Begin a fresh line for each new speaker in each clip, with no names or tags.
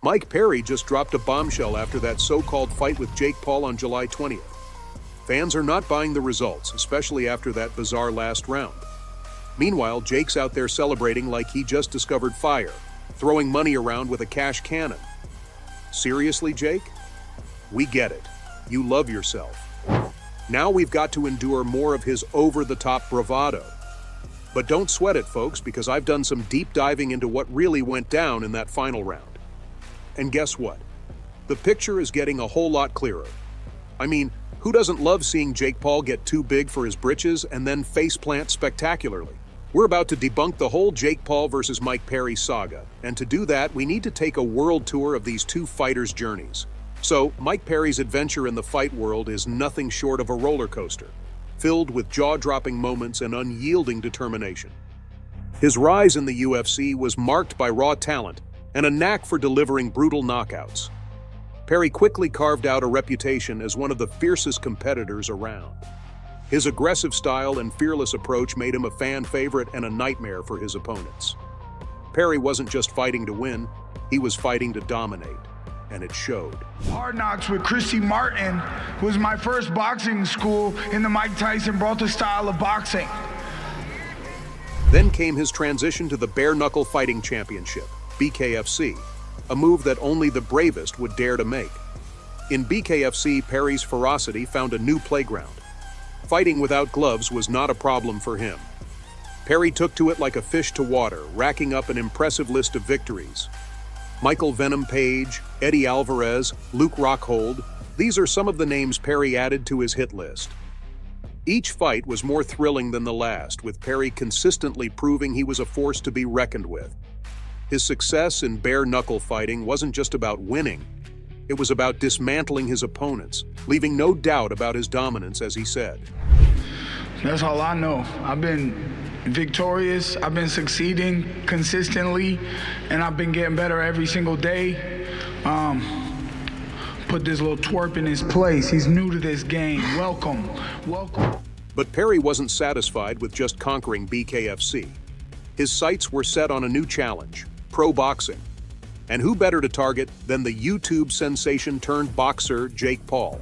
Mike Perry just dropped a bombshell after that so-called fight with Jake Paul on July 20th. Fans are not buying the results, especially after that bizarre last round. Meanwhile, Jake's out there celebrating like he just discovered fire, throwing money around with a cash cannon. Seriously, Jake? We get it. You love yourself. Now we've got to endure more of his over-the-top bravado. But don't sweat it, folks, because I've done some deep diving into what really went down in that final round. And guess what? The picture is getting a whole lot clearer. I mean, who doesn't love seeing Jake Paul get too big for his britches and then faceplant spectacularly? We're about to debunk the whole Jake Paul versus Mike Perry saga, and to do that, we need to take a world tour of these two fighters' journeys. So, Mike Perry's adventure in the fight world is nothing short of a roller coaster, filled with jaw-dropping moments and unyielding determination. His rise in the UFC was marked by raw talent and a knack for delivering brutal knockouts. Perry quickly carved out a reputation as one of the fiercest competitors around. His aggressive style and fearless approach made him a fan favorite and a nightmare for his opponents. Perry wasn't just fighting to win, he was fighting to dominate, and it showed.
Hard Knocks with Christy Martin was my first boxing school in the Mike Tyson brought the style of boxing.
Then came his transition to the Bare Knuckle Fighting Championship, BKFC, a move that only the bravest would dare to make. In BKFC, Perry's ferocity found a new playground. Fighting without gloves was not a problem for him. Perry took to it like a fish to water, racking up an impressive list of victories. Michael Venom Page, Eddie Alvarez, Luke Rockhold, these are some of the names Perry added to his hit list. Each fight was more thrilling than the last, with Perry consistently proving he was a force to be reckoned with. His success in bare-knuckle fighting wasn't just about winning, it was about dismantling his opponents, leaving no doubt about his dominance, as he said.
That's all I know. I've been victorious, I've been succeeding consistently, and I've been getting better every single day. Put this little twerp in his place. He's new to this game. Welcome, welcome.
But Perry wasn't satisfied with just conquering BKFC. His sights were set on a new challenge, pro boxing. And who better to target than the YouTube sensation turned boxer Jake Paul?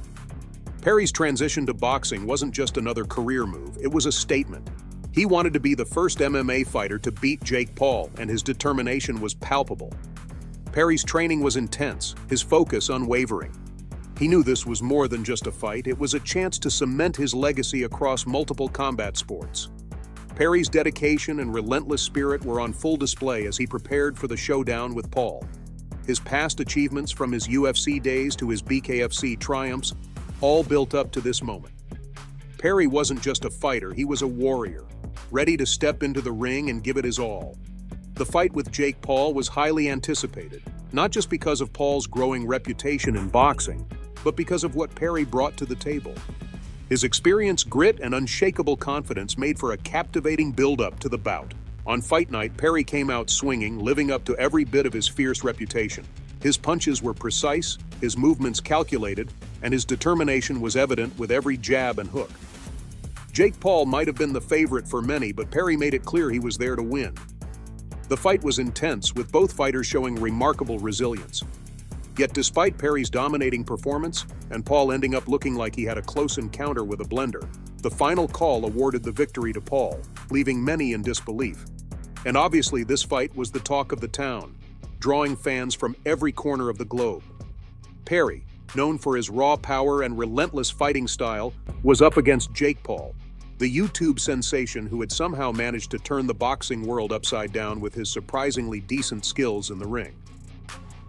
Perry's transition to boxing wasn't just another career move, it was a statement. He wanted to be the first MMA fighter to beat Jake Paul, and his determination was palpable. Perry's training was intense, his focus unwavering. He knew this was more than just a fight, it was a chance to cement his legacy across multiple combat sports. Perry's dedication and relentless spirit were on full display as he prepared for the showdown with Paul. His past achievements, from his UFC days to his BKFC triumphs, all built up to this moment. Perry wasn't just a fighter, he was a warrior, ready to step into the ring and give it his all. The fight with Jake Paul was highly anticipated, not just because of Paul's growing reputation in boxing, but because of what Perry brought to the table. His experience, grit, and unshakable confidence made for a captivating build-up to the bout. On fight night, Perry came out swinging, living up to every bit of his fierce reputation. His punches were precise, his movements calculated, and his determination was evident with every jab and hook. Jake Paul might have been the favorite for many, but Perry made it clear he was there to win. The fight was intense, with both fighters showing remarkable resilience. Yet despite Perry's dominating performance, and Paul ending up looking like he had a close encounter with a blender, the final call awarded the victory to Paul, leaving many in disbelief. And obviously this fight was the talk of the town, drawing fans from every corner of the globe. Perry, known for his raw power and relentless fighting style, was up against Jake Paul, the YouTube sensation who had somehow managed to turn the boxing world upside down with his surprisingly decent skills in the ring.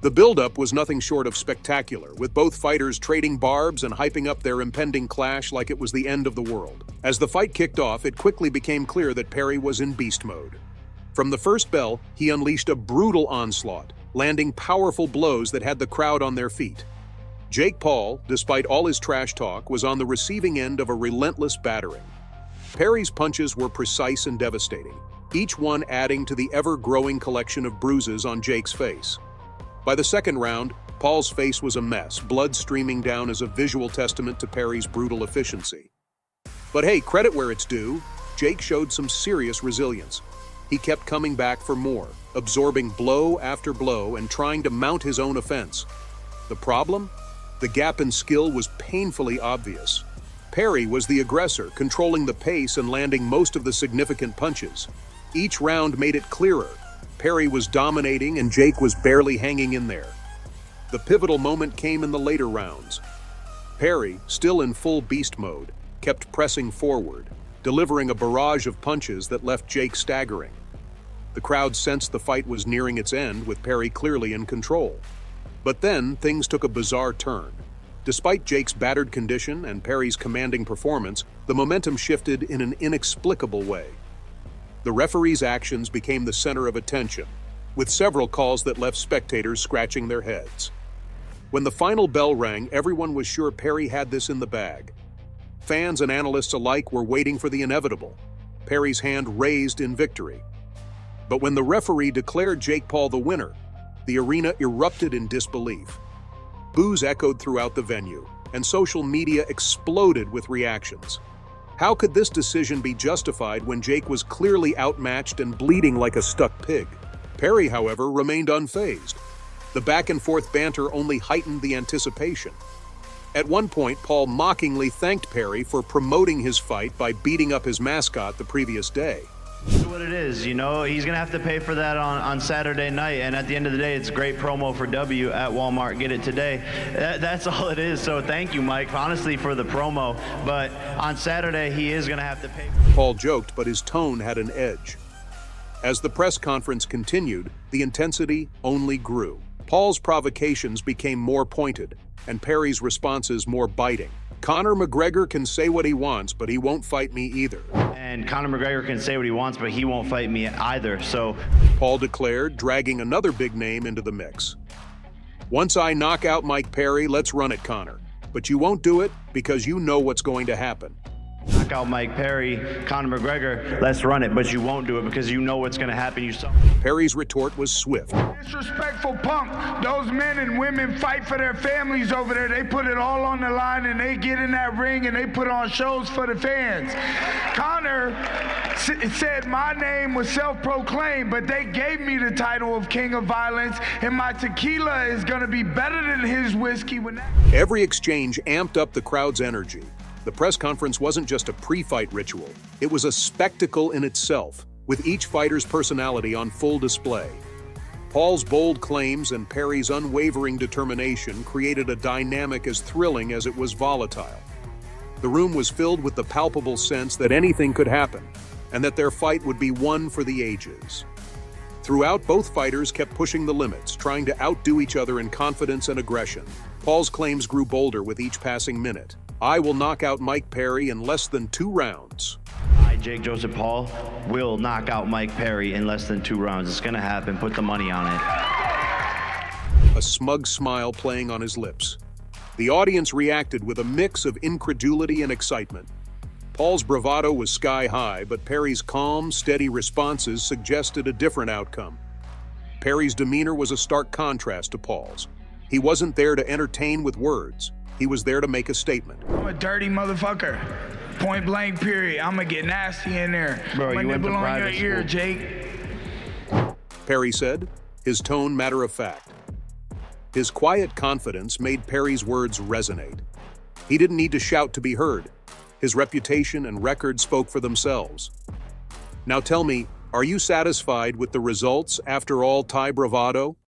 The build-up was nothing short of spectacular, with both fighters trading barbs and hyping up their impending clash like it was the end of the world. As the fight kicked off, it quickly became clear that Perry was in beast mode. From the first bell, he unleashed a brutal onslaught, landing powerful blows that had the crowd on their feet. Jake Paul, despite all his trash talk, was on the receiving end of a relentless battering. Perry's punches were precise and devastating, each one adding to the ever-growing collection of bruises on Jake's face. By the second round, Paul's face was a mess, blood streaming down as a visual testament to Perry's brutal efficiency. But hey, credit where it's due, Jake showed some serious resilience. He kept coming back for more, absorbing blow after blow and trying to mount his own offense. The problem? The gap in skill was painfully obvious. Perry was the aggressor, controlling the pace and landing most of the significant punches. Each round made it clearer. Perry was dominating and Jake was barely hanging in there. The pivotal moment came in the later rounds. Perry, still in full beast mode, kept pressing forward, delivering a barrage of punches that left Jake staggering. The crowd sensed the fight was nearing its end, with Perry clearly in control. But then, things took a bizarre turn. Despite Jake's battered condition and Perry's commanding performance, the momentum shifted in an inexplicable way. The referee's actions became the center of attention, with several calls that left spectators scratching their heads. When the final bell rang, everyone was sure Perry had this in the bag. Fans and analysts alike were waiting for the inevitable, Perry's hand raised in victory. But when the referee declared Jake Paul the winner, the arena erupted in disbelief. Boos echoed throughout the venue, and social media exploded with reactions. How could this decision be justified when Jake was clearly outmatched and bleeding like a stuck pig? Perry, however, remained unfazed. The back-and-forth banter only heightened the anticipation. At one point, Paul mockingly thanked Perry for promoting his fight by beating up his mascot the previous day.
It's what it is, you know, he's gonna have to pay for that on Saturday night, and at the end of the day, it's great promo for W at Walmart. Get it today. That's all it is. So thank you, Mike, honestly, for the promo. But on Saturday, he is gonna have to pay.
Paul joked, but his tone had an edge. As the press conference continued, the intensity only grew. Paul's provocations became more pointed, and Perry's responses more biting. Conor McGregor can say what he wants, but he won't fight me either.
And Conor McGregor can say what he wants, but he won't fight me either, so...
Paul declared, dragging another big name into the mix. Once I knock out Mike Perry, let's run it, Conor. But you won't do it because you know what's going to happen.
Knock out Mike Perry, Conor McGregor, let's run it, but you won't do it because you know what's going to happen.
Perry's retort was swift.
Disrespectful punk. Those men and women fight for their families over there. They put it all on the line and they get in that ring and they put on shows for the fans. Conor said my name was self-proclaimed, but they gave me the title of King of Violence, and my tequila is going to be better than his whiskey.
Every exchange amped up the crowd's energy. The press conference wasn't just a pre-fight ritual. It was a spectacle in itself, with each fighter's personality on full display. Paul's bold claims and Perry's unwavering determination created a dynamic as thrilling as it was volatile. The room was filled with the palpable sense that anything could happen, and that their fight would be one for the ages. Throughout, both fighters kept pushing the limits, trying to outdo each other in confidence and aggression. Paul's claims grew bolder with each passing minute. I will knock out Mike Perry in less than 2 rounds.
I, Jake Joseph Paul, will knock out Mike Perry in less than 2 rounds. It's going to happen. Put the money on it.
A smug smile playing on his lips. The audience reacted with a mix of incredulity and excitement. Paul's bravado was sky high, but Perry's calm, steady responses suggested a different outcome. Perry's demeanor was a stark contrast to Paul's. He wasn't there to entertain with words. He was there to make a statement.
I'm a dirty motherfucker. Point blank, period. I'm gonna get nasty in there.
Bro,
I'm gonna
you went to
nibble on your
private
ear,
school.
Jake.
Perry said, his tone matter of fact. His quiet confidence made Perry's words resonate. He didn't need to shout to be heard. His reputation and record spoke for themselves. Now tell me, are you satisfied with the results after all Thai bravado?